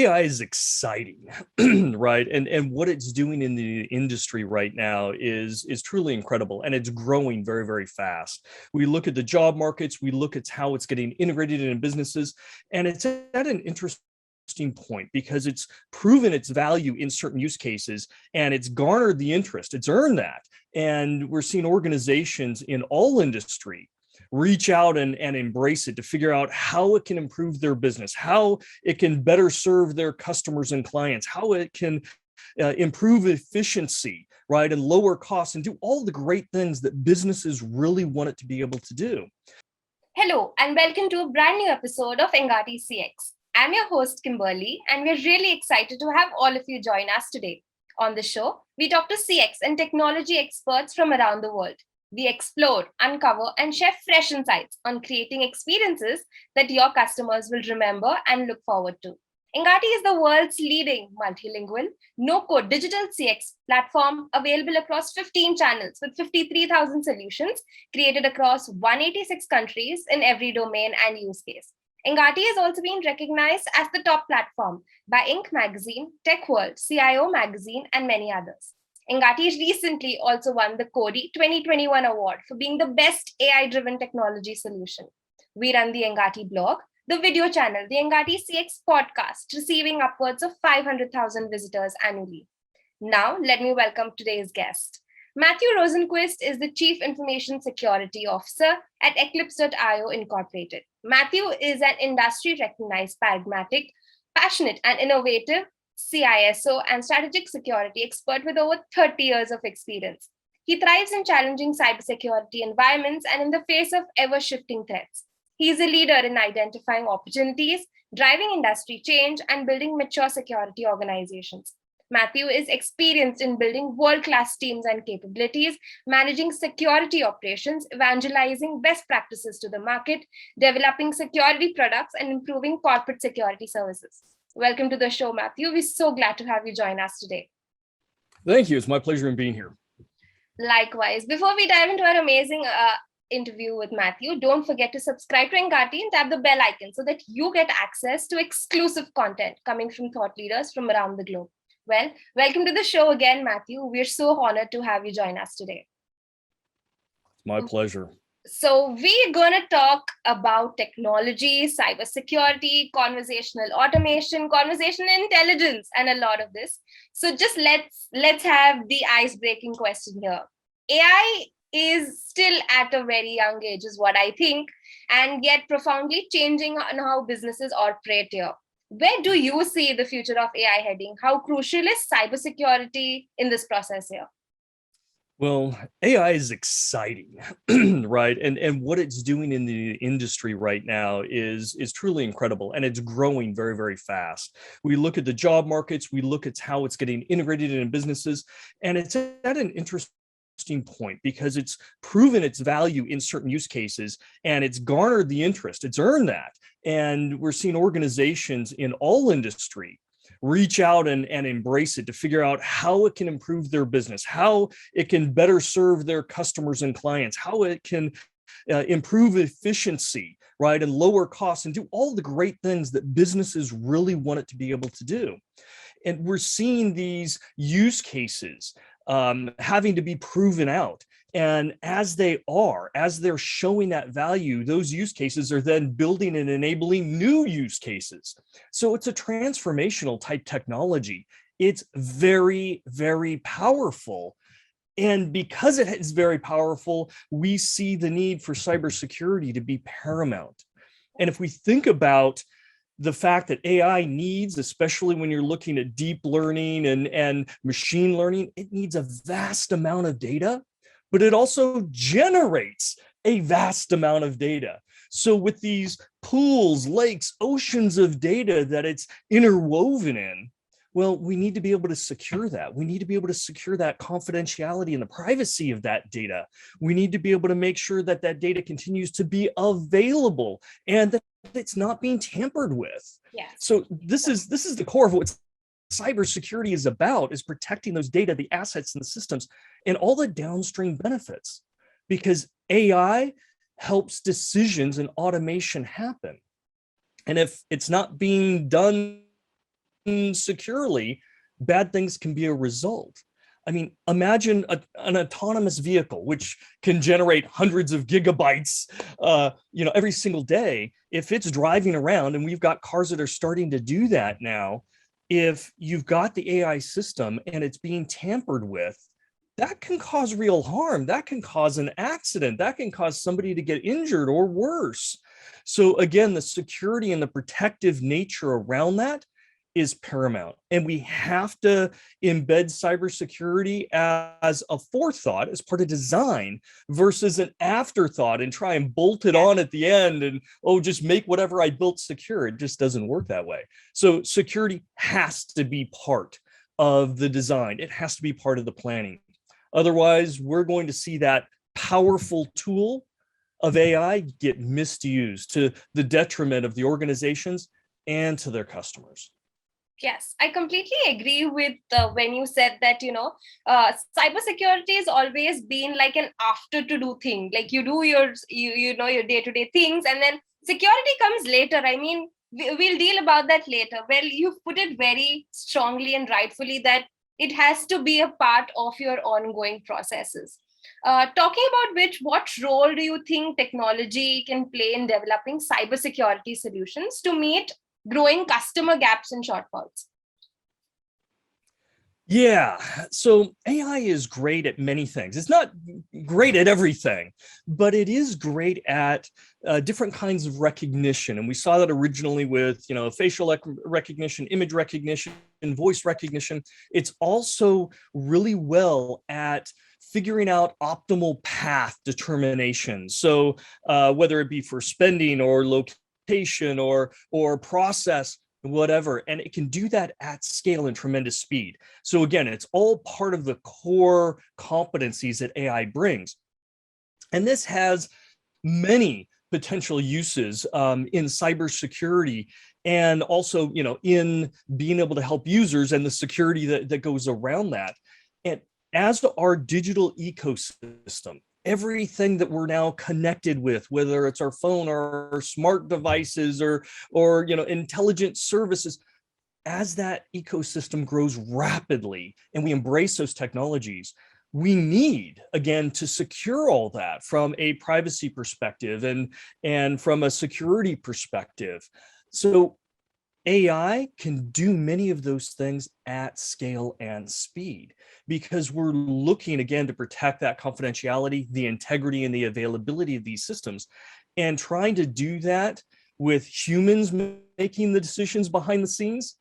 AI is exciting, right? And what it's doing in the industry right now is truly incredible, and it's growing very, very fast. We look at the job markets, we look at how it's getting integrated in businesses, and it's at an interesting point because it's proven its value in certain use cases, and it's garnered the interest. It's earned that, and we're seeing organizations in all industry reach out and embrace it to figure out how it can improve their business, how it can better serve their customers and clients, how it can improve efficiency, right, and lower costs and do all the great things that businesses really want it to be able to do. Hello, and welcome to a brand new episode of Engati CX. I'm your host, Kimberly, and we're really excited to have all of you join us today. On the show, we talk to CX and technology experts from around the world. We explore, uncover, and share fresh insights on creating experiences that your customers will remember and look forward to. Engati is the world's leading multilingual, no-code digital CX platform available across 15 channels with 53,000 solutions created across 186 countries in every domain and use case. Engati has also been recognized as the top platform by Inc. magazine, Tech World, CIO magazine, and many others. Engati recently also won the Cody 2021 award for being the best AI-driven technology solution. We run the Engati blog, the video channel, the Engati CX podcast, receiving upwards of 500,000 visitors annually. Now, let me welcome today's guest. Matthew Rosenquist is the Chief Information Security Officer at Eclipse.io Incorporated. Matthew is an industry-recognized pragmatic, passionate, and innovative CISO and strategic security expert with over 30 years of experience. He thrives in challenging cybersecurity environments and in the face of ever-shifting threats. He is a leader in identifying opportunities, driving industry change, and building mature security organizations. Matthew is experienced in building world-class teams and capabilities, managing security operations, evangelizing best practices to the market, developing security products, and improving corporate security services. Welcome to the show, Matthew. We're so glad to have you join us today. Thank you. It's my pleasure in being here. Likewise. Before we dive into our amazing interview with Matthew, don't forget to subscribe to Engati and tap the bell icon so that you get access to exclusive content coming from thought leaders from around the globe. Well, welcome to the show again, Matthew. We're so honored to have you join us today. It's my pleasure. So we're going to talk about technology, cybersecurity, conversational automation, conversational intelligence, and a lot of this. So just let's have the ice-breaking question here. AI is still at a very young age, is what I think, and yet profoundly changing on how businesses operate here. Where do you see the future of AI heading? How crucial is cybersecurity in this process here? Well, AI is exciting, right? And what it's doing in the industry right now is truly incredible, and it's growing very, very fast. We look at the job markets, we look at how it's getting integrated in businesses, and it's at an interesting point because it's proven its value in certain use cases, and it's garnered the interest. It's earned that, and we're seeing organizations in all industry reach out and embrace it to figure out how it can improve their business, how it can better serve their customers and clients, how it can improve efficiency, right, and lower costs and do all the great things that businesses really want it to be able to do. And we're seeing these use cases having to be proven out. And as they're showing that value, those use cases are then building and enabling new use cases. So it's a transformational type technology. It's very, very powerful. And because it is very powerful, we see the need for cybersecurity to be paramount. And if we think about the fact that AI needs, especially when you're looking at deep learning and machine learning, it needs a vast amount of data, but it also generates a vast amount of data. So with these pools, lakes, oceans of data that it's interwoven in, well, we need to be able to secure that. We need to be able to secure that confidentiality and the privacy of that data. We need to be able to make sure that that data continues to be available and that it's not being tampered with. Yes. So this is the core of what cybersecurity is about, is protecting those data, the assets and the systems, and all the downstream benefits, because AI helps decisions and automation happen. And if it's not being done securely, bad things can be a result. I mean, imagine an autonomous vehicle which can generate hundreds of gigabytes, every single day. If it's driving around, and we've got cars that are starting to do that now, if you've got the AI system and it's being tampered with, that can cause real harm. That can cause an accident. That can cause somebody to get injured or worse. So again, the security and the protective nature around that is paramount. And we have to embed cybersecurity as a forethought, as part of design, versus an afterthought and try and bolt it on at the end and, oh, just make whatever I built secure. It just doesn't work that way. So security has to be part of the design. It has to be part of the planning. Otherwise, we're going to see that powerful tool of AI get misused to the detriment of the organizations and to their customers. Yes, I completely agree with when you said that, cybersecurity has always been like an after to do thing. Like you do your day-to-day things, and then security comes later. I mean, we'll deal about that later. Well, you've put it very strongly and rightfully that it has to be a part of your ongoing processes. Talking about which, what role do you think technology can play in developing cybersecurity solutions to meet growing customer gaps and shortfalls? Yeah, so AI is great at many things. It's not great at everything, but it is great at different kinds of recognition. And we saw that originally with, facial recognition, image recognition, and voice recognition. It's also really well at figuring out optimal path determination. So whether it be for spending or location or process, whatever, and it can do that at scale and tremendous speed. So again, it's all part of the core competencies that AI brings. And this has many potential uses in cybersecurity, and also, in being able to help users and the security that goes around that. And as our digital ecosystem, everything that we're now connected with, whether it's our phone or our smart devices or intelligent services, as that ecosystem grows rapidly and we embrace those technologies, we need, again, to secure all that from a privacy perspective and from a security perspective. So AI can do many of those things at scale and speed, because we're looking, again, to protect that confidentiality, the integrity, and the availability of these systems, and trying to do that with humans making the decisions behind the scenes.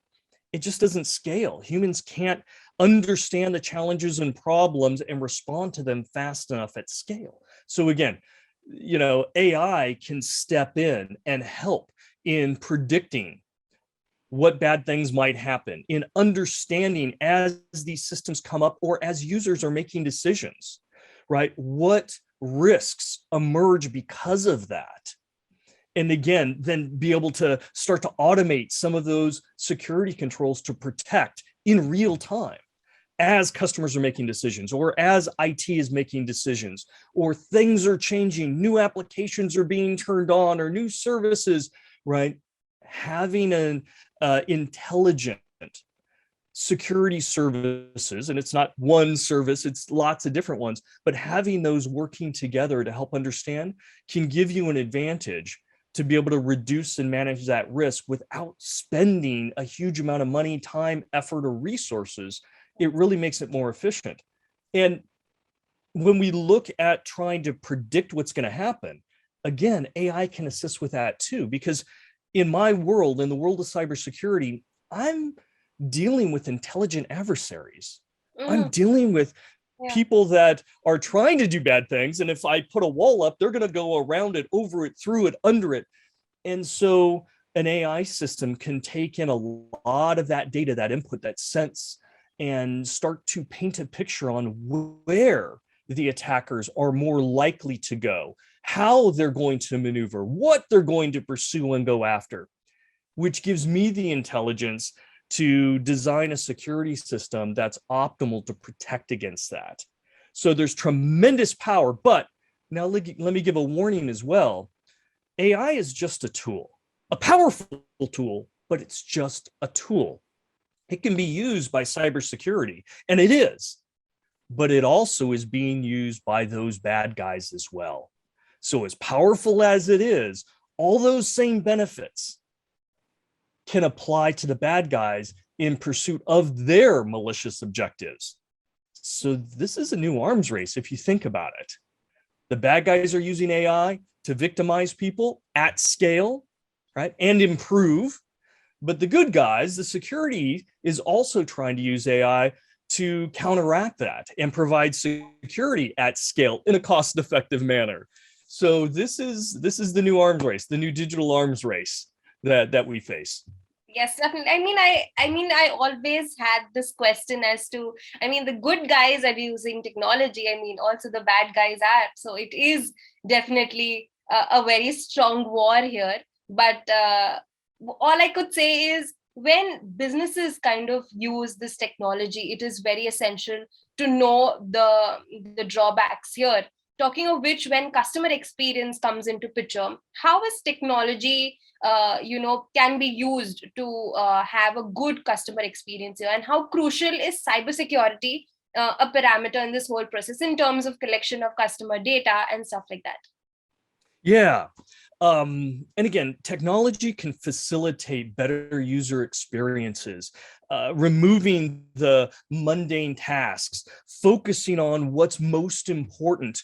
It just doesn't scale. Humans can't understand the challenges and problems and respond to them fast enough at scale. So again, AI can step in and help in predicting what bad things might happen, in understanding as these systems come up or as users are making decisions, right? What risks emerge because of that? And again, then be able to start to automate some of those security controls to protect in real time as customers are making decisions, or as IT is making decisions, or things are changing, new applications are being turned on, or new services, right? Having an intelligent security services, and it's not one service, it's lots of different ones, but having those working together to help understand can give you an advantage to be able to reduce and manage that risk without spending a huge amount of money, time, effort, or resources. It really makes it more efficient. And when we look at trying to predict what's going to happen, again, AI can assist with that too, because in my world, in the world of cybersecurity, I'm dealing with intelligent adversaries. I'm dealing with people that are trying to do bad things. And if I put a wall up, they're going to go around it, over it, through it, under it. And so an AI system can take in a lot of that data, that input, that sense, and start to paint a picture on where the attackers are more likely to go, how they're going to maneuver, what they're going to pursue and go after, which gives me the intelligence to design a security system that's optimal to protect against that. So there's tremendous power, but now let me give a warning as well. AI is just a tool, a powerful tool, but it's just a tool. It can be used by cybersecurity, and it is, but it also is being used by those bad guys as well. So as powerful as it is, all those same benefits can apply to the bad guys in pursuit of their malicious objectives. So this is a new arms race if you think about it. The bad guys are using AI to victimize people at scale, right, and improve. But the good guys, the security, is also trying to use AI to counteract that and provide security at scale in a cost-effective manner. So this is the new arms race, the new digital arms race that we face. Yes, definitely. I always had this question as to, the good guys are using technology. Also the bad guys are. So it is definitely a very strong war here. But all I could say is, when businesses kind of use this technology, it is very essential to know the drawbacks here. Talking of which, when customer experience comes into picture, how is technology can be used to have a good customer experience here, and how crucial is cybersecurity a parameter in this whole process in terms of collection of customer data and stuff like that? Yeah. And again, technology can facilitate better user experiences, removing the mundane tasks, focusing on what's most important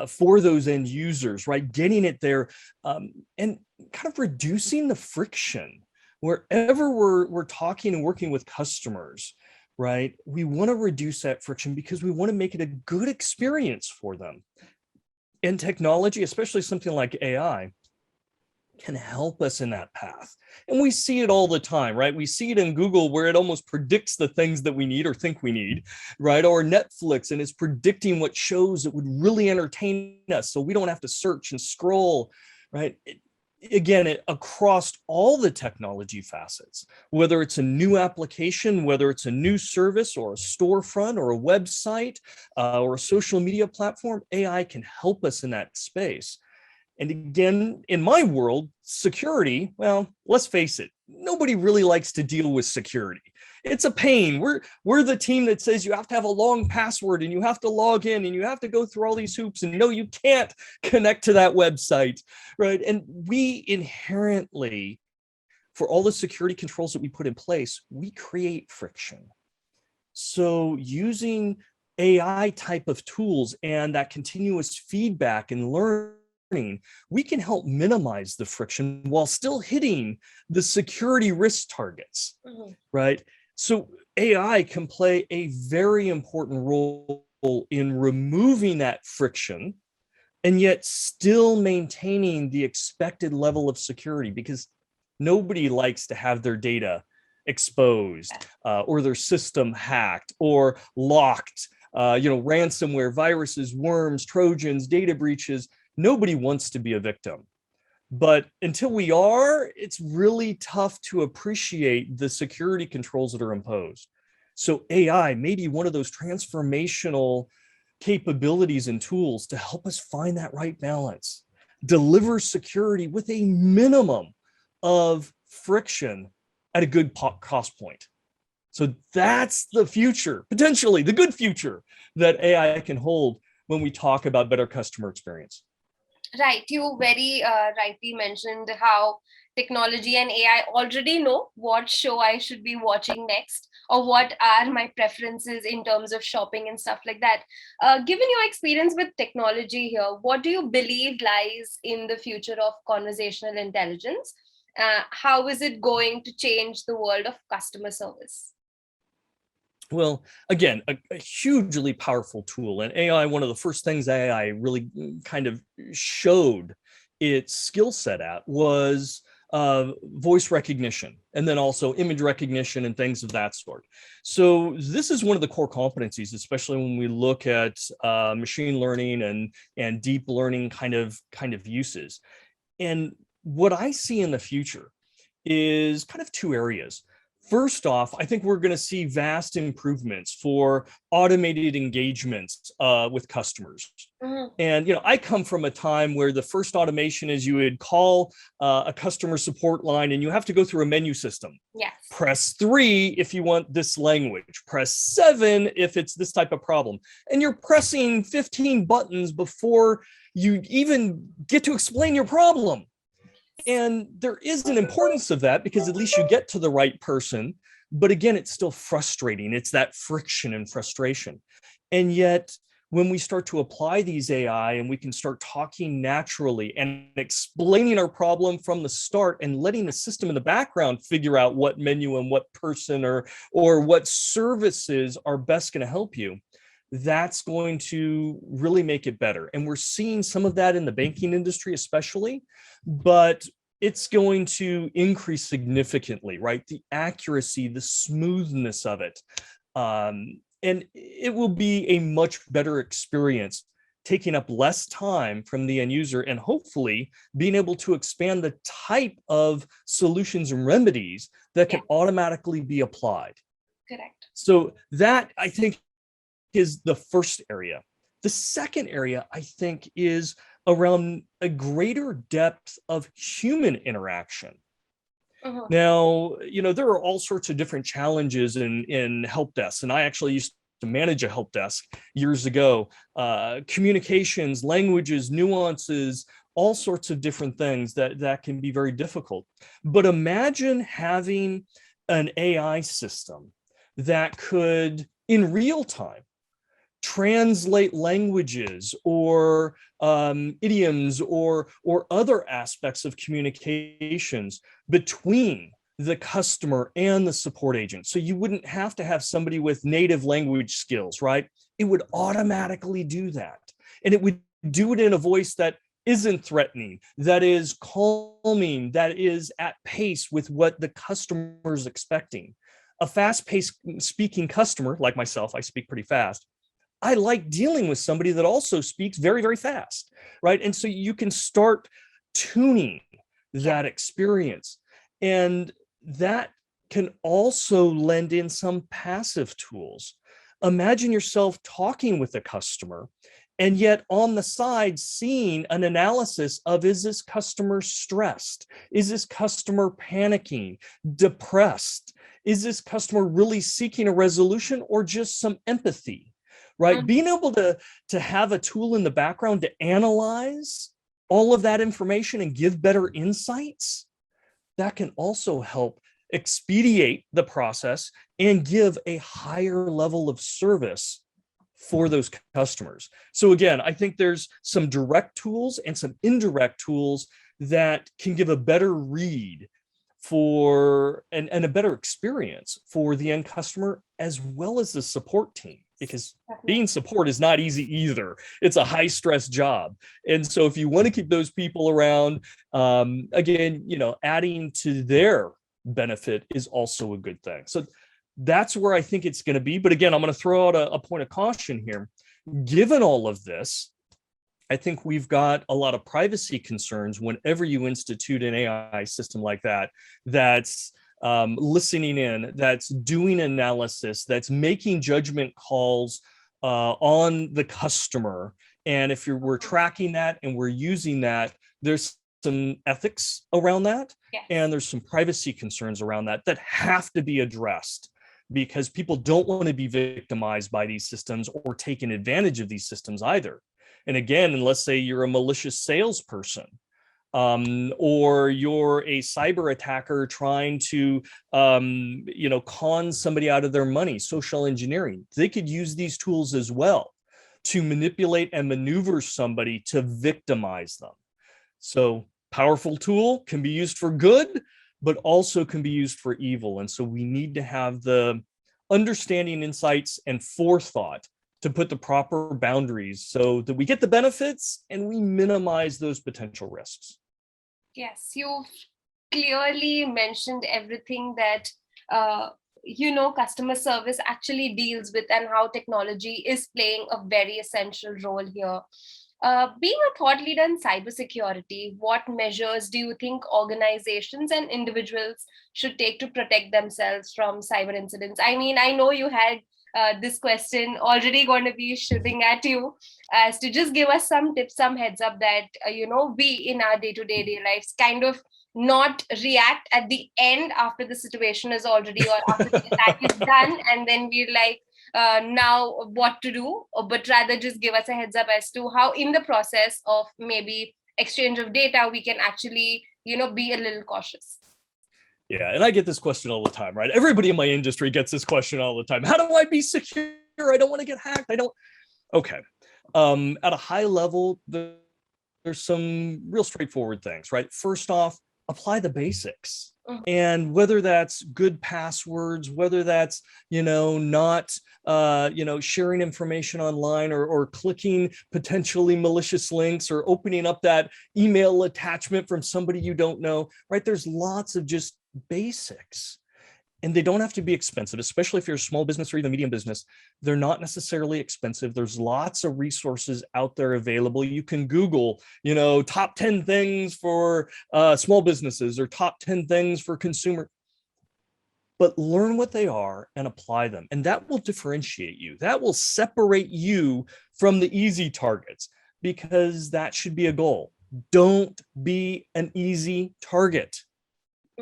for those end users, right? Getting it there, and kind of reducing the friction wherever we're talking and working with customers, right? We want to reduce that friction because we want to make it a good experience for them. And technology, especially something like AI, can help us in that path. And we see it all the time, right? We see it in Google, where it almost predicts the things that we need or think we need, right? Or Netflix, and it's predicting what shows that would really entertain us, so we don't have to search and scroll, right? Across all the technology facets, whether it's a new application, whether it's a new service or a storefront or a website or a social media platform, AI can help us in that space. And again, in my world, security, well, let's face it, nobody really likes to deal with security. It's a pain. We're the team that says you have to have a long password and you have to log in and you have to go through all these hoops, and no, you can't connect to that website, right? And we inherently, for all the security controls that we put in place, we create friction. So using AI type of tools and that continuous feedback and learning, we can help minimize the friction while still hitting the security risk targets, right? So AI can play a very important role in removing that friction and yet still maintaining the expected level of security, because nobody likes to have their data exposed or their system hacked or locked. Ransomware, viruses, worms, Trojans, data breaches. Nobody wants to be a victim. But until we are, it's really tough to appreciate the security controls that are imposed. So AI may be one of those transformational capabilities and tools to help us find that right balance, deliver security with a minimum of friction at a good cost point. So that's the future, potentially the good future that AI can hold when we talk about better customer experience. Right. You very rightly mentioned how technology and AI already know what show I should be watching next, or what are my preferences in terms of shopping and stuff like that. Given your experience with technology here, what do you believe lies in the future of conversational intelligence? How is it going to change the world of customer service? Well, again, a hugely powerful tool. And AI, one of the first things AI really kind of showed its skill set at was voice recognition, and then also image recognition and things of that sort. So this is one of the core competencies, especially when we look at machine learning and deep learning kind of uses. And what I see in the future is kind of two areas. First off, I think we're going to see vast improvements for automated engagements with customers. Mhm. And I come from a time where the first automation is you would call a customer support line and you have to go through a menu system. Yes. Press 3 if you want this language. Press 7 if it's this type of problem. And you're pressing 15 buttons before you even get to explain your problem. And there is an importance of that because at least you get to the right person. But again, it's still frustrating. It's that friction and frustration. And yet, when we start to apply these AI and we can start talking naturally and explaining our problem from the start and letting the system in the background figure out what menu and what person or what services are best going to help you, that's going to really make it better. And we're seeing some of that in the banking industry, especially, but it's going to increase significantly, right? The accuracy, the smoothness of it. And it will be a much better experience, taking up less time from the end user and hopefully being able to expand the type of solutions and remedies that can automatically be applied. Correct. So that, I think, is the first area. The second area, I think, is around a greater depth of human interaction. Now, there are all sorts of different challenges in help desks, and I actually used to manage a help desk years ago. Communications, languages, nuances, all sorts of different things that can be very difficult. But imagine having an AI system that could, in real time, translate languages or idioms or other aspects of communications between the customer and the support agent. So you wouldn't have to have somebody with native language skills, right? It would automatically do that. And it would do it in a voice that isn't threatening, that is calming, that is at pace with what the customer is expecting. A fast-paced speaking customer, like myself, I speak pretty fast, I like dealing with somebody that also speaks very, very fast, right? And so you can start tuning that experience. And that can also lend in some passive tools. Imagine yourself talking with a customer and yet on the side seeing an analysis of, is this customer stressed? Is this customer panicking, depressed? Is this customer really seeking a resolution or just some empathy? Right? Being able to have a tool in the background to analyze all of that information and give better insights, that can also help expedite the process and give a higher level of service for those customers. So again, I think there's some direct tools and some indirect tools that can give a better read for and a better experience for the end customer as well as the support team, because being support is not easy either. It's a high stress job. And so if you want to keep those people around, again, adding to their benefit is also a good thing. So that's where I think it's going to be. But again, I'm going to throw out a point of caution here. Given all of this, I think we've got a lot of privacy concerns whenever you institute an AI system like that, that's listening in, that's doing analysis, that's making judgment calls on the customer. And if we're tracking that and we're using that, there's some ethics around that. Yes. And there's some privacy concerns around that have to be addressed, because people don't want to be victimized by these systems or taken advantage of these systems either. And again, and let's say you're a malicious salesperson, or you're a cyber attacker trying to, con somebody out of their money, social engineering. They could use these tools as well to manipulate and maneuver somebody to victimize them. So powerful tool, can be used for good, but also can be used for evil. And so we need to have the understanding, insights, and forethought to put the proper boundaries so that we get the benefits and we minimize those potential risks. Yes, you've clearly mentioned everything that customer service actually deals with and how technology is playing a very essential role here. Being a thought leader in cybersecurity, what measures do you think organizations and individuals should take to protect themselves from cyber incidents? I mean, I know you had this question already going to be shooting at you as to just give us some tips, some heads up that, we in our day-to-day lives kind of not react at the end after the situation is already or after the attack is done. And then we're like, now what to do, but rather just give us a heads up as to how in the process of maybe exchange of data we can actually be a little cautious. Yeah, and I get this question all the time, right? Everybody in my industry gets this question all the time. How do I be secure? I don't want to get hacked. I don't. Okay. At a high level, there's some real straightforward things, right? First off, apply the basics. And whether that's good passwords, whether that's, not, sharing information online or clicking potentially malicious links or opening up that email attachment from somebody you don't know, right? There's lots of just basics. And they don't have to be expensive, especially if you're a small business or even medium business. They're not necessarily expensive. There's lots of resources out there available. You can Google, top 10 things for small businesses or top 10 things for consumer. But learn what they are and apply them. And that will differentiate you. That will separate you from the easy targets, because that should be a goal. Don't be an easy target.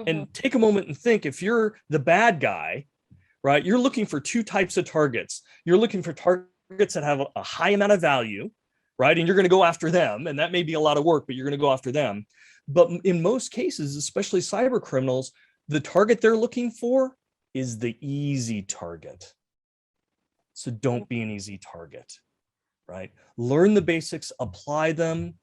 And take a moment and think, if you're the bad guy, right, you're looking for two types of targets. You're looking for targets that have a high amount of value, right? And you're going to go after them. And that may be a lot of work, but you're going to go after them. But in most cases, especially cyber criminals, the target they're looking for is the easy target. So don't be an easy target, right? Learn the basics, apply them.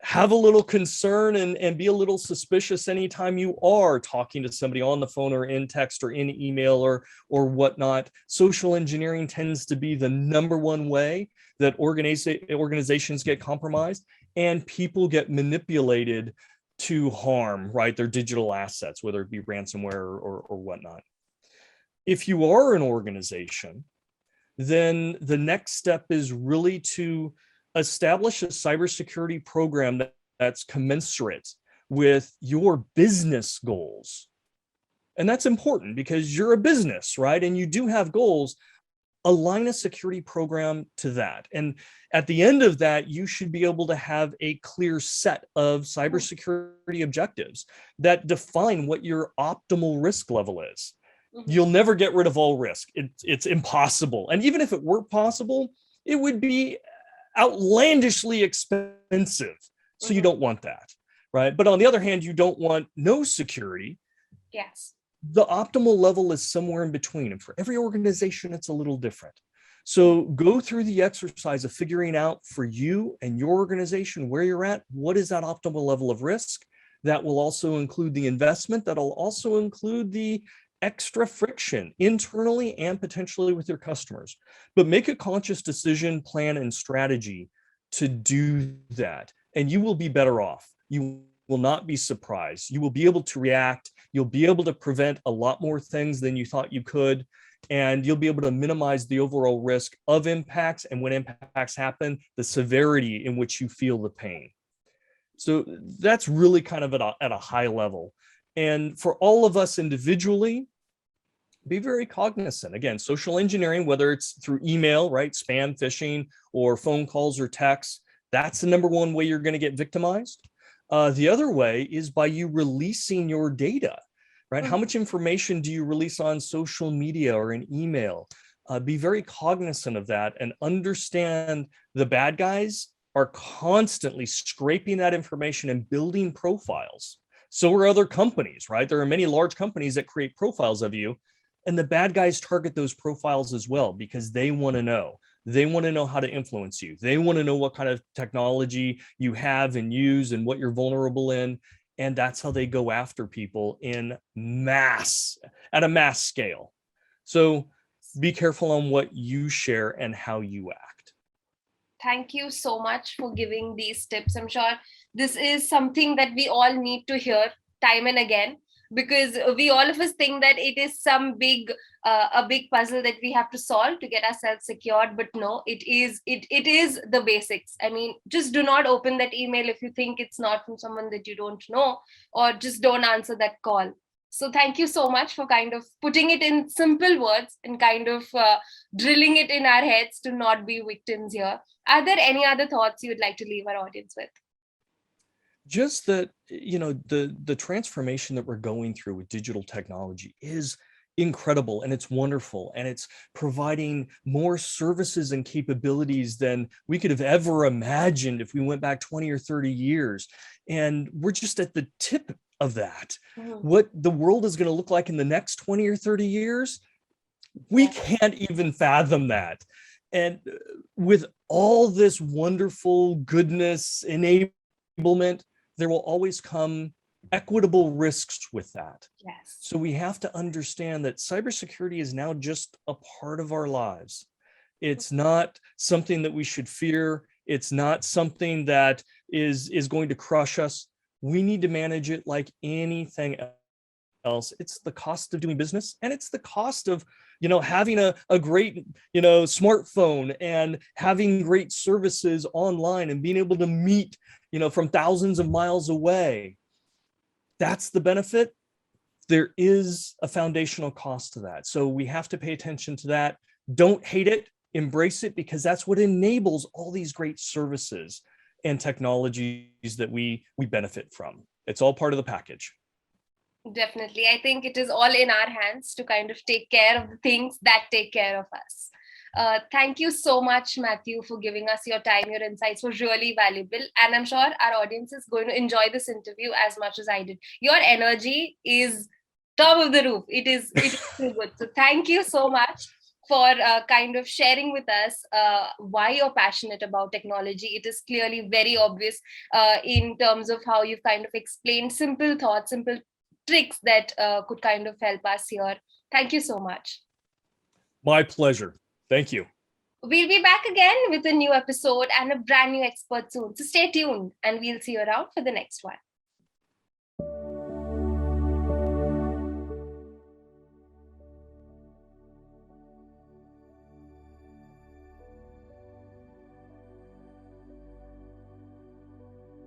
Have a little concern and be a little suspicious anytime you are talking to somebody on the phone or in text or in email or whatnot. Social engineering tends to be the number one way that organizations get compromised and people get manipulated to harm, right, their digital assets, whether it be ransomware or whatnot. If you are an organization, then the next step is really to establish a cybersecurity program that's commensurate with your business goals. And that's important because you're a business, right? And you do have goals. Align a security program to that. And at the end of that, you should be able to have a clear set of cybersecurity objectives that define what your optimal risk level is. You'll never get rid of all risk. It's impossible. And even if it were possible, it would be outlandishly expensive. So you don't want that, right? But on the other hand, you don't want no security. Yes. The optimal level is somewhere in between. And for every organization, it's a little different. So go through the exercise of figuring out for you and your organization where you're at, what is that optimal level of risk? That will also include the investment. That'll also include the extra friction internally and potentially with your customers. But make a conscious decision, plan, and strategy to do that. And you will be better off. You will not be surprised. You will be able to react. You'll be able to prevent a lot more things than you thought you could. And you'll be able to minimize the overall risk of impacts. And when impacts happen, the severity in which you feel the pain. So that's really kind of at a high level. And for all of us individually, be very cognizant. Again, social engineering, whether it's through email, right, spam, phishing, or phone calls or texts, that's the number one way you're going to get victimized. The other way is by you releasing your data, right? How much information do you release on social media or in email? Be very cognizant of that and understand the bad guys are constantly scraping that information and building profiles. So are other companies, right? There are many large companies that create profiles of you, and the bad guys target those profiles as well because they want to know. They want to know how to influence you. They want to know what kind of technology you have and use and what you're vulnerable in. And that's how they go after people in mass, at a mass scale. So be careful on what you share and how you act. Thank you so much for giving these tips. I'm sure this is something that we all need to hear time and again. because we all of us think that it is some big a big puzzle that we have to solve to get ourselves secured, but no, it is the basics. I mean, just do not open that email if you think it's not from someone that you don't know, or just don't answer that call. So thank you so much for kind of putting it in simple words and kind of drilling it in our heads to not be victims here. Are there any other thoughts you'd like to leave our audience with? Just that, the transformation that we're going through with digital technology is incredible, and it's wonderful, and it's providing more services and capabilities than we could have ever imagined if we went back 20 or 30 years. And we're just at the tip of that. What the world is going to look like in the next 20 or 30 years, we can't even fathom that. And with all this wonderful goodness, enablement, there will always come equitable risks with that. Yes. So we have to understand that cybersecurity is now just a part of our lives. It's not something that we should fear. It's not something that is going to crush us. We need to manage it like anything else. It's the cost of doing business, and it's the cost of having a great smartphone and having great services online and being able to meet from thousands of miles away. That's the benefit. There is a foundational cost to that, so we have to pay attention to that. Don't hate it, embrace it, because that's what enables all these great services and technologies that we benefit from. It's all part of the package. Definitely. I think it is all in our hands to kind of take care of the things that take care of us. Thank you so much, Matthew, for giving us your time. Your insights were really valuable. And I'm sure our audience is going to enjoy this interview as much as I did. Your energy is top of the roof. It is too good. So thank you so much for kind of sharing with us why you're passionate about technology. It is clearly very obvious in terms of how you've kind of explained simple thoughts, simple tricks that could kind of help us here. Thank you so much. My pleasure. Thank you. We'll be back again with a new episode and a brand new expert soon. So stay tuned, and we'll see you around for the next one.